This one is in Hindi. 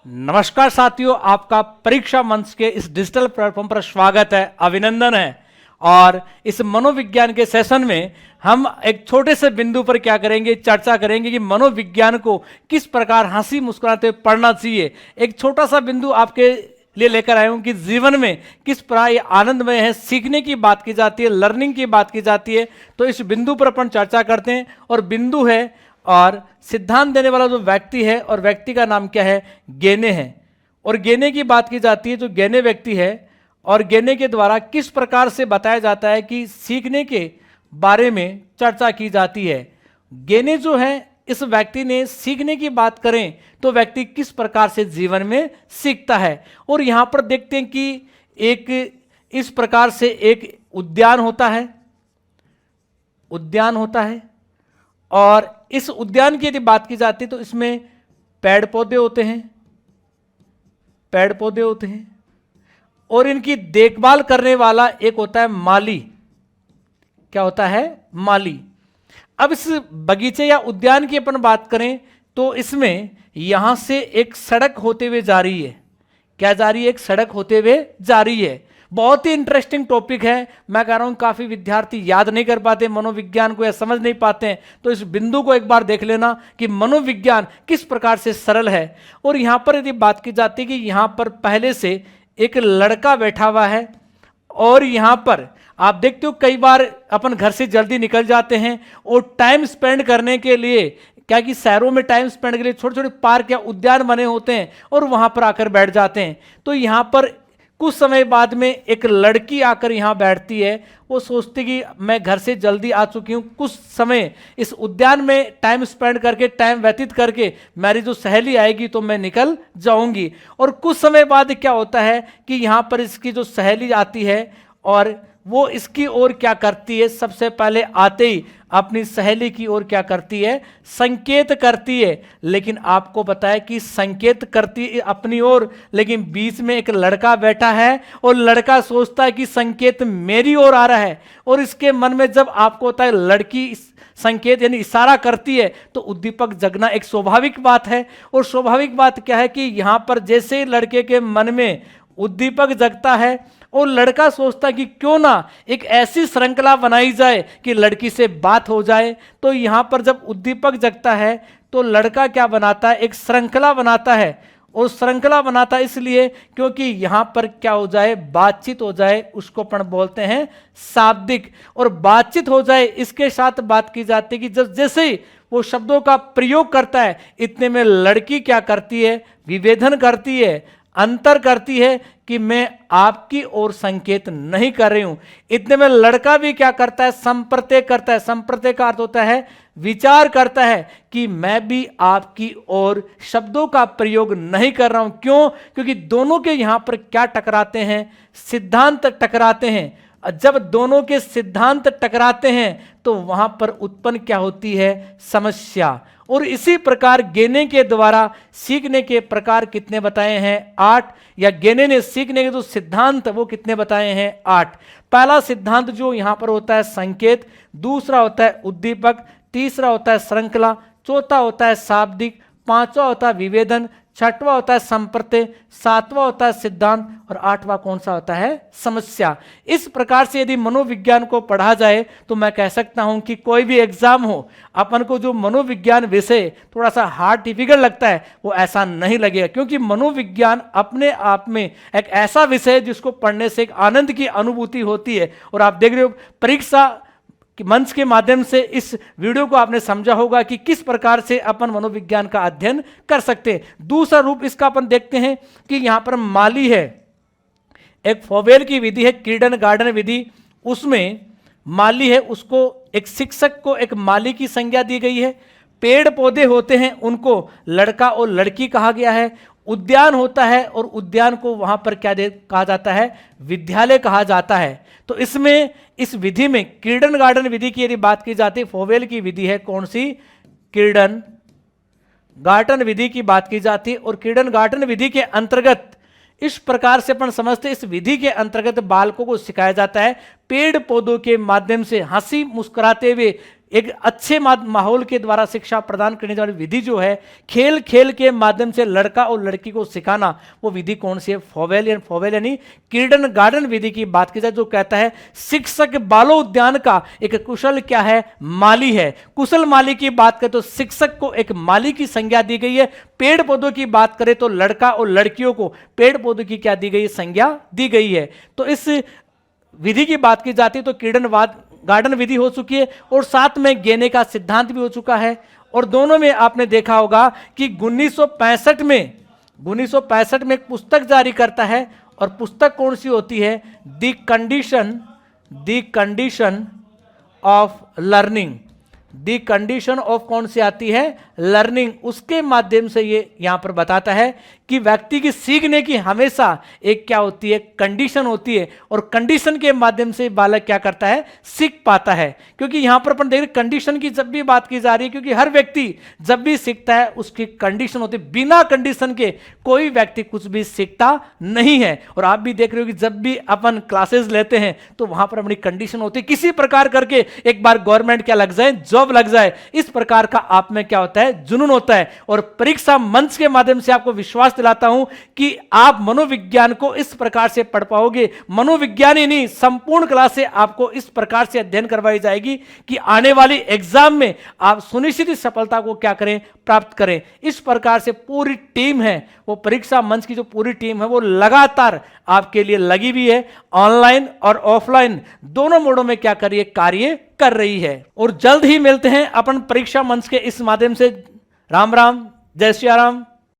नमस्कार साथियों, आपका परीक्षा मंच के इस डिजिटल प्लेटफॉर्म पर स्वागत है, अभिनंदन है। और इस मनोविज्ञान के सेशन में हम एक छोटे से बिंदु पर क्या करेंगे, चर्चा करेंगे कि मनोविज्ञान को किस प्रकार हंसी मुस्कुराते हुए पढ़ना चाहिए। एक छोटा सा बिंदु आपके लिए लेकर आया हूं कि जीवन में किस प्रकार ये आनंदमय है, सीखने की बात की जाती है, लर्निंग की बात की जाती है। तो इस बिंदु पर अपन चर्चा करते हैं। और बिंदु है और सिद्धांत देने वाला जो व्यक्ति है, और व्यक्ति का नाम क्या है, गेने है। और गेने की बात की जाती है, जो गेने व्यक्ति है, और गेने के द्वारा किस प्रकार से बताया जाता है कि सीखने के बारे में चर्चा की जाती है। गेने जो है, इस व्यक्ति ने सीखने की बात करें तो व्यक्ति किस प्रकार से जीवन में सीखता है। और यहां पर देखते हैं कि एक इस प्रकार से एक उद्यान होता है, और इस उद्यान की यदि बात की जाती है तो इसमें पेड़ पौधे होते हैं, और इनकी देखभाल करने वाला एक होता है माली। क्या होता है? माली। अब इस बगीचे या उद्यान की अपन बात करें तो इसमें यहां से एक सड़क होते हुए जा रही है। क्या जा रही है? एक सड़क होते हुए जा रही है। बहुत ही इंटरेस्टिंग टॉपिक है। मैं कह रहा हूं काफी विद्यार्थी याद नहीं कर पाते मनोविज्ञान को या समझ नहीं पाते हैं, तो इस बिंदु को एक बार देख लेना कि मनोविज्ञान किस प्रकार से सरल है। और यहां पर यदि बात की जाती है कि यहां पर पहले से एक लड़का बैठा हुआ है, और यहां पर आप देखते हो कई बार अपन घर से जल्दी निकल जाते हैं और टाइम स्पेंड करने के लिए, क्या कि शहरों में टाइम स्पेंड के लिए छोटे छोटे पार्क या उद्यान बने होते हैं, और वहां पर आकर बैठ जाते हैं। तो यहां पर कुछ समय बाद में एक लड़की आकर यहां बैठती है। वो सोचती कि मैं घर से जल्दी आ चुकी हूं, कुछ समय इस उद्यान में टाइम स्पेंड करके, टाइम व्यतीत करके मेरी जो सहेली आएगी तो मैं निकल जाऊंगी। और कुछ समय बाद क्या होता है कि यहां पर इसकी जो सहेली आती है, और वो इसकी ओर क्या करती है, सबसे पहले आते ही अपनी सहेली की ओर क्या करती है, संकेत करती है। लेकिन आपको पता है कि संकेत करती है अपनी ओर, लेकिन बीच में एक लड़का बैठा है, और लड़का सोचता है कि संकेत मेरी ओर आ रहा है। और इसके मन में जब आपको होता है लड़की संकेत यानी इशारा करती है, तो उद्दीपक जगना एक स्वाभाविक बात है। और स्वाभाविक बात क्या है कि यहां पर जैसे लड़के के मन में उद्दीपक जगता है, और लड़का सोचता है कि क्यों ना एक ऐसी श्रृंखला बनाई जाए कि लड़की से बात हो जाए। तो यहां पर जब उद्दीपक जगता है तो लड़का क्या बनाता है, एक श्रृंखला बनाता है। और श्रृंखला बनाता है इसलिए क्योंकि यहां पर क्या हो जाए, बातचीत हो जाए, उसको अपन बोलते हैं शाब्दिक। और बातचीत हो जाए, इसके साथ बात की जाती है कि जब जैसे ही वो शब्दों का प्रयोग करता है, इतने में लड़की क्या करती है, विभेदन करती है, अंतर करती है कि मैं आपकी ओर संकेत नहीं कर रही हूं। इतने में लड़का भी क्या करता है, संप्रत्यय करता है। संप्रत्यय का अर्थ होता है विचार करता है कि मैं भी आपकी ओर शब्दों का प्रयोग नहीं कर रहा हूं। क्यों? क्योंकि दोनों के यहां पर क्या टकराते हैं, सिद्धांत टकराते हैं। जब दोनों के सिद्धांत टकराते हैं तो वहां पर उत्पन्न क्या होती है, समस्या। और इसी प्रकार गेने के द्वारा सीखने के प्रकार कितने बताए हैं, 8। या गेने ने सीखने के जो सिद्धांत वो कितने बताए हैं, 8। पहला सिद्धांत जो यहां पर होता है संकेत, दूसरा होता है उद्दीपक, तीसरा होता है श्रृंखला, चौथा होता है शाब्दिक, पांचवा होता है विभेदन, छठवां होता है संप्रत्यय, सातवां होता है सिद्धांत, और आठवां कौन सा होता है, समस्या। इस प्रकार से यदि मनोविज्ञान को पढ़ा जाए तो मैं कह सकता हूं कि कोई भी एग्जाम हो, अपन को जो मनोविज्ञान विषय थोड़ा सा हार्ड डिफिकल्ट लगता है वो ऐसा नहीं लगेगा। क्योंकि मनोविज्ञान अपने आप में एक ऐसा विषय है जिसको पढ़ने से एक आनंद की अनुभूति होती है। और आप देख रहे हो परीक्षा मंच के माध्यम से इस वीडियो को आपने समझा होगा कि किस प्रकार से अपन मनोविज्ञान का अध्ययन कर सकते हैं। दूसरा रूप इसका अपन देखते हैं कि यहां पर माली है, एक फॉवेल की विधि है, किंडरगार्टन विधि। उसमें माली है, उसको एक शिक्षक को एक माली की संज्ञा दी गई है। पेड़ पौधे होते हैं, उनको लड़का और लड़की कहा गया है। उद्यान होता है, और उद्यान को वहां पर क्या कहा जाता है, विद्यालय कहा जाता है। तो इसमें इस विधि में किंडरगार्टन विधि की यदि बात की जाती है, फॉवेल की विधि है कौन सी, किंडरगार्टन विधि की बात की जाती है। और किंडरगार्टन विधि के अंतर्गत इस प्रकार से अपन समझते, इस विधि के अंतर्गत बालकों को सिखाया जाता है पेड़ पौधों के माध्यम से हंसी मुस्कुराते हुए एक अच्छे माहौल के द्वारा शिक्षा प्रदान करने वाली विधि जो है, खेल खेल के माध्यम से लड़का और लड़की को सिखाना, वो विधि कौन सी है? फॉवेल यानी किंडर गार्डन विधि की बात की जाए, जो कहता है शिक्षक बालो उद्यान का एक कुशल क्या है? माली है। कुशल माली की बात करें तो शिक्षक को एक माली की संज्ञा दी गई है। पेड़ पौधों की बात करें तो लड़का और लड़कियों को पेड़ पौधों की क्या दी गई? संज्ञा दी गई है। तो इस विधि की बात की जाती है तो किंडर गार्डन विधि हो चुकी है, और साथ में गेने का सिद्धांत भी हो चुका है। और दोनों में आपने देखा होगा कि 1965 में एक पुस्तक जारी करता है, और पुस्तक कौन सी होती है? The condition of learning. The condition of कौन सी आती है? लर्निंग। उसके माध्यम से ये यहां पर बताता है कि व्यक्ति की सीखने की हमेशा एक क्या होती है? कंडीशन होती है, और कंडीशन के माध्यम से बालक क्या करता है? सीख पाता है। क्योंकि यहां पर अपन देख रहे कंडीशन की जब भी बात की जा रही है, क्योंकि हर व्यक्ति जब भी सीखता है उसकी कंडीशन होती है। बिना कंडीशन के कोई व्यक्ति कुछ भी सीखता नहीं है। और आप भी देख रहे हो कि जब भी अपन क्लासेस लेते हैं तो वहां पर अपनी कंडीशन होती है, किसी प्रकार करके एक बार गवर्नमेंट क्या लग जाए? जॉब लग जाए। इस प्रकार का आप में क्या होता है? जुनून होता है। और परीक्षा मंच के माध्यम से आपको विश्वास दिलाता हूं कि आप मनोविज्ञान को इस प्रकार से पढ़ पाओगे। मनोविज्ञान ही नहीं, संपूर्ण क्लास से आपको इस प्रकार से अध्ययन करवाई जाएगी कि आने वाली एग्जाम में आप सुनिश्चित सफलता को क्या करें? प्राप्त करें। इस प्रकार से पूरी टीम है, वो परीक्षा मंच की जो पूरी टीम है वो लगातार आपके लिए लगी हुई है। ऑनलाइन और ऑफलाइन दोनों मोडों में क्या करिए? कार्य कर रही है। और जल्द ही मिलते हैं अपन परीक्षा मंच के इस माध्यम से। राम राम, जय श्री राम।